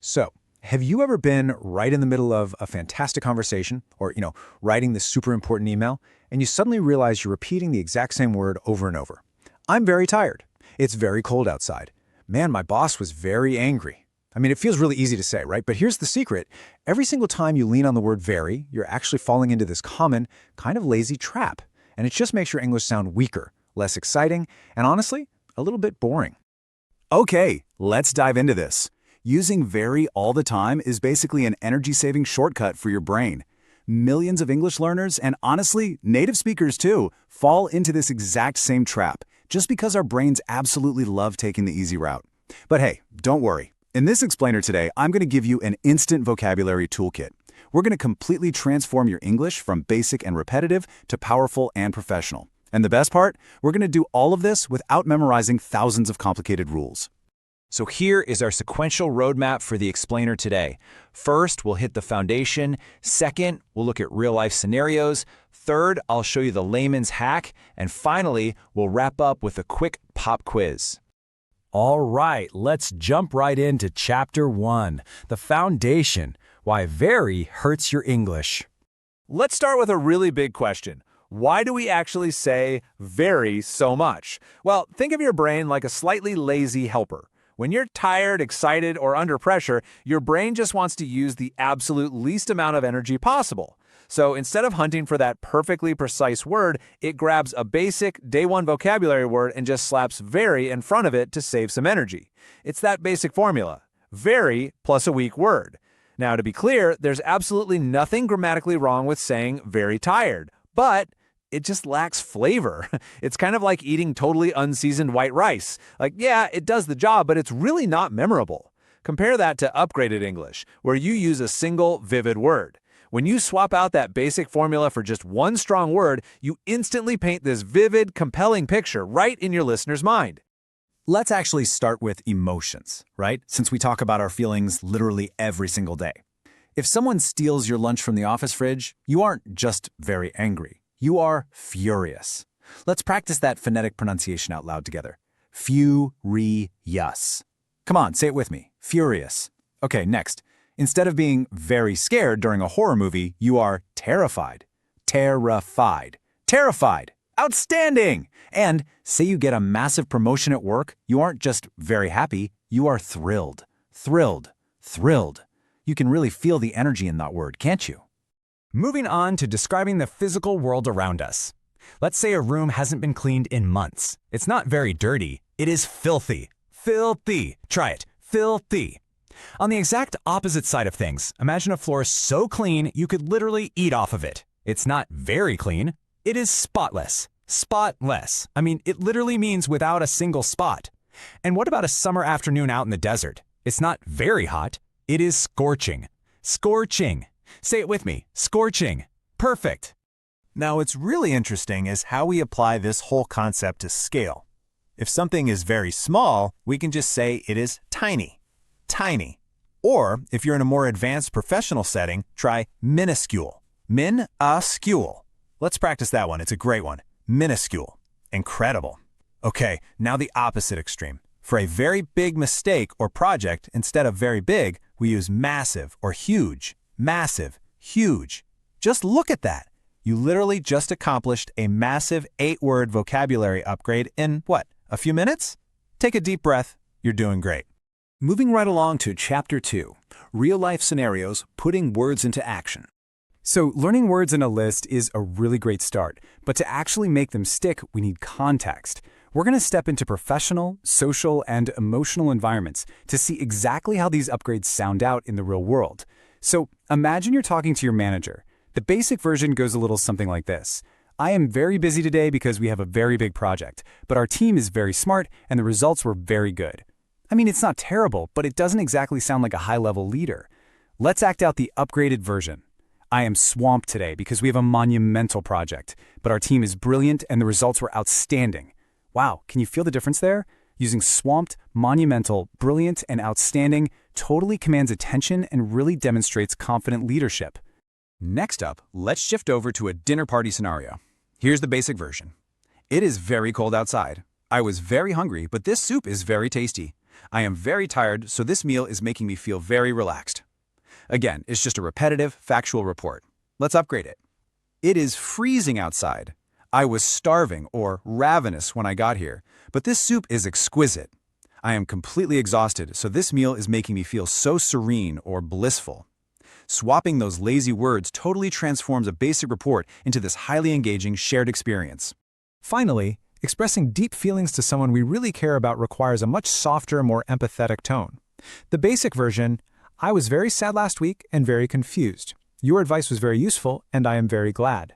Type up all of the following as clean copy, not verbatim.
So, have you ever been right in the middle of a fantastic conversation or, writing this super important email, and you suddenly realize you're repeating the exact same word over and over? I'm very tired. It's very cold outside. Man, my boss was very angry. I mean, it feels really easy to say, right? But here's the secret. Every single time you lean on the word very, you're actually falling into this common, kind of lazy trap. And it just makes your English sound weaker, less exciting, and honestly, a little bit boring. Okay, let's dive into this. Using very all the time is basically an energy-saving shortcut for your brain. Millions of English learners, and honestly, native speakers too, fall into this exact same trap, just because our brains absolutely love taking the easy route. But hey, don't worry. In this explainer today, I'm going to give you an instant vocabulary toolkit. We're going to completely transform your English from basic and repetitive to powerful and professional. And the best part, we're going to do all of this without memorizing thousands of complicated rules. So here is our sequential roadmap for the explainer today. First, we'll hit the foundation. Second, we'll look at real-life scenarios. Third, I'll show you the layman's hack. And finally, we'll wrap up with a quick pop quiz. All right, let's jump right into Chapter 1, the foundation, why very hurts your English. Let's start with a really big question. Why do we actually say very so much? Well, think of your brain like a slightly lazy helper. When you're tired, excited, or under pressure, your brain just wants to use the absolute least amount of energy possible. So instead of hunting for that perfectly precise word, it grabs a basic day one vocabulary word and just slaps very in front of it to save some energy. It's that basic formula. Very plus a weak word. Now, to be clear, there's absolutely nothing grammatically wrong with saying very tired, but it just lacks flavor. It's kind of like eating totally unseasoned white rice. Yeah, it does the job, but it's really not memorable. Compare that to upgraded English, where you use a single, vivid word. When you swap out that basic formula for just one strong word, you instantly paint this vivid, compelling picture right in your listener's mind. Let's actually start with emotions, right? Since we talk about our feelings literally every single day. If someone steals your lunch from the office fridge, you aren't just very angry. You are furious. Let's practice that phonetic pronunciation out loud together. Furious. Come on, say it with me. Furious. Okay, next. Instead of being very scared during a horror movie, you are terrified. Terrified. Terrified. Outstanding! And say you get a massive promotion at work, you aren't just very happy, you are thrilled. Thrilled. Thrilled. You can really feel the energy in that word, can't you? Moving on to describing the physical world around us. Let's say a room hasn't been cleaned in months. It's not very dirty. It is filthy. Filthy. Try it. Filthy. On the exact opposite side of things, imagine a floor so clean you could literally eat off of it. It's not very clean. It is spotless. Spotless. I mean, it literally means without a single spot. And what about a summer afternoon out in the desert? It's not very hot. It is scorching. Scorching. Say it with me. Scorching. Perfect. Now, what's really interesting is how we apply this whole concept to scale. If something is very small, we can just say it is tiny. Tiny. Or, if you're in a more advanced professional setting, try minuscule. Minuscule. Let's practice that one. It's a great one. Minuscule. Incredible. Okay, now the opposite extreme. For a very big mistake or project, instead of very big, we use massive or huge. Massive. Huge. Just look at that. You literally just accomplished a massive 8-word vocabulary upgrade in, a few minutes? Take a deep breath. You're doing great. Moving right along to Chapter 2, real-life scenarios, putting words into action. So learning words in a list is a really great start, but to actually make them stick, we need context. We're going to step into professional, social, and emotional environments to see exactly how these upgrades sound out in the real world. So imagine you're talking to your manager. The basic version goes a little something like this. I am very busy today because we have a very big project, but our team is very smart and the results were very good. I mean, it's not terrible, but it doesn't exactly sound like a high-level leader. Let's act out the upgraded version. I am swamped today because we have a monumental project, but our team is brilliant and the results were outstanding. Wow, can you feel the difference there? Using swamped, monumental, brilliant, and outstanding totally commands attention and really demonstrates confident leadership. Next up, let's shift over to a dinner party scenario. Here's the basic version. It is very cold outside. I was very hungry, but this soup is very tasty. I am very tired, so this meal is making me feel very relaxed. Again, it's just a repetitive, factual report. Let's upgrade it. It is freezing outside. I was starving or ravenous when I got here, but this soup is exquisite. I am completely exhausted, so this meal is making me feel so serene or blissful. Swapping those lazy words totally transforms a basic report into this highly engaging shared experience. Finally, expressing deep feelings to someone we really care about requires a much softer, more empathetic tone. The basic version: I was very sad last week and very confused. Your advice was very useful, and I am very glad.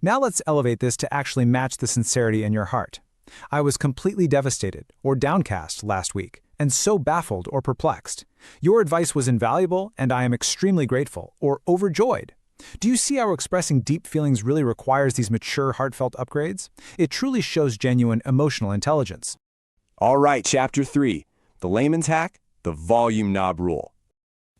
Now let's elevate this to actually match the sincerity in your heart. I was completely devastated or downcast last week, and so baffled or perplexed. Your advice was invaluable, and I am extremely grateful or overjoyed. Do you see how expressing deep feelings really requires these mature, heartfelt upgrades? It truly shows genuine emotional intelligence. All right, Chapter 3, the layman's hack, the volume knob rule.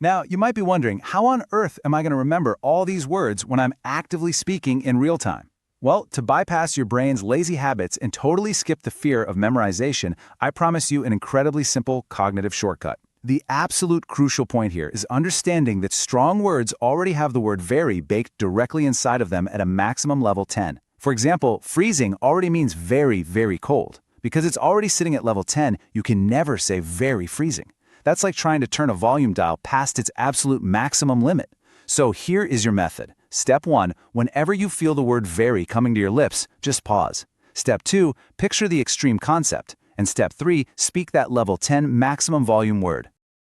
Now, you might be wondering, how on earth am I going to remember all these words when I'm actively speaking in real time? Well, to bypass your brain's lazy habits and totally skip the fear of memorization, I promise you an incredibly simple cognitive shortcut. The absolute crucial point here is understanding that strong words already have the word very baked directly inside of them at a maximum level 10. For example, freezing already means very, very cold. Because it's already sitting at level 10, you can never say very freezing. That's like trying to turn a volume dial past its absolute maximum limit. So here is your method. Step 1, whenever you feel the word very coming to your lips, just pause. Step 2, picture the extreme concept. And Step 3, speak that level 10 maximum volume word.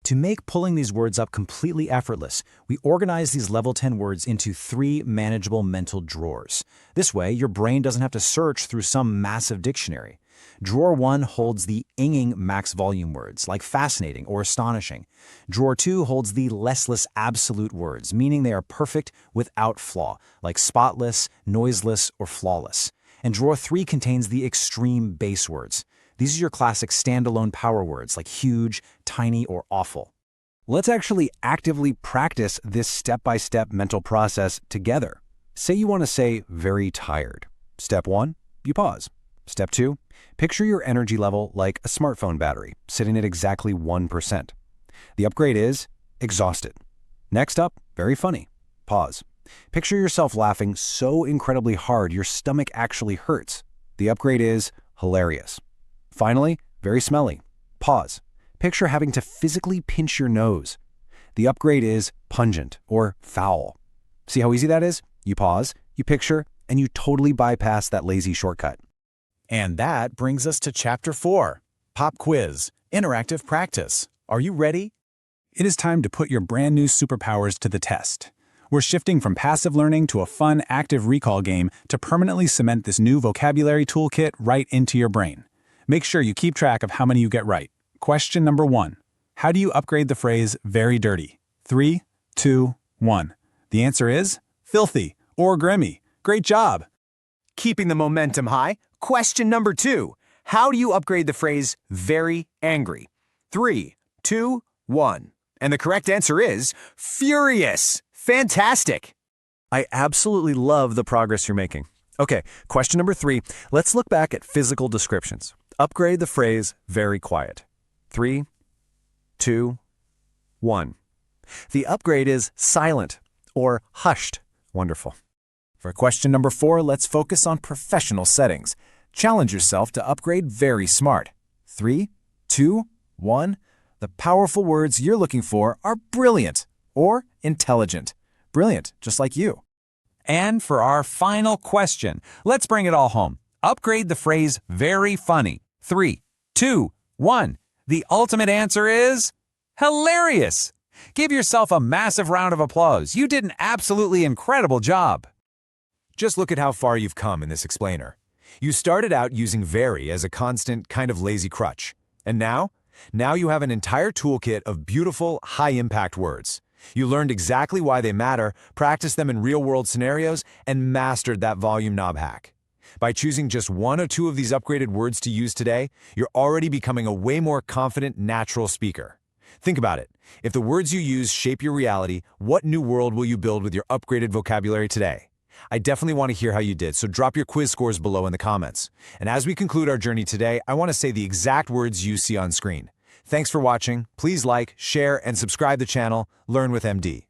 To make pulling these words up completely effortless, we organize these level 10 words into 3 manageable mental drawers. This way, your brain doesn't have to search through some massive dictionary. Drawer 1 holds the inging max volume words, like fascinating or astonishing. Drawer 2 holds the lessless absolute words, meaning they are perfect without flaw, like spotless, noiseless, or flawless. And Drawer 3 contains the extreme base words. These are your classic standalone power words, like huge, tiny, or awful. Let's actually actively practice this step-by-step mental process together. Say you want to say very tired. Step 1, you pause. Step 2, picture your energy level like a smartphone battery, sitting at exactly 1%. The upgrade is exhausted. Next up, very funny. Pause. Picture yourself laughing so incredibly hard your stomach actually hurts. The upgrade is hilarious. Finally, very smelly. Pause. Picture having to physically pinch your nose. The upgrade is pungent or foul. See how easy that is? You pause, you picture, and you totally bypass that lazy shortcut. And that brings us to Chapter 4, Pop Quiz, Interactive Practice. Are you ready? It is time to put your brand new superpowers to the test. We're shifting from passive learning to a fun, active recall game to permanently cement this new vocabulary toolkit right into your brain. Make sure you keep track of how many you get right. Question number 1. How do you upgrade the phrase very dirty? 3, 2, 1. The answer is filthy or grimy. Great job! Keeping the momentum high, question number 2. How do you upgrade the phrase very angry? 3, 2, 1. And the correct answer is furious. Fantastic! I absolutely love the progress you're making. Okay, question number 3. Let's look back at physical descriptions. Upgrade the phrase very quiet. 3, 2, 1. The upgrade is silent or hushed. Wonderful. For question number 4, let's focus on professional settings. Challenge yourself to upgrade very smart. 3, 2, 1. The powerful words you're looking for are brilliant or intelligent. Brilliant, just like you. And for our final question, let's bring it all home. Upgrade the phrase very funny. 3, 2, 1. The ultimate answer is hilarious. Give yourself a massive round of applause. You did an absolutely incredible job. Just look at how far you've come in this explainer. You started out using very as a constant, kind of lazy crutch. And now you have an entire toolkit of beautiful, high-impact words. You learned exactly why they matter, practiced them in real-world scenarios, and mastered that volume knob hack. By choosing just 1 or 2 of these upgraded words to use today, you're already becoming a way more confident, natural speaker. Think about it. If the words you use shape your reality, what new world will you build with your upgraded vocabulary today? I definitely want to hear how you did, so drop your quiz scores below in the comments. And as we conclude our journey today, I want to say the exact words you see on screen. Thanks for watching. Please like, share, and subscribe the channel Learn with MD.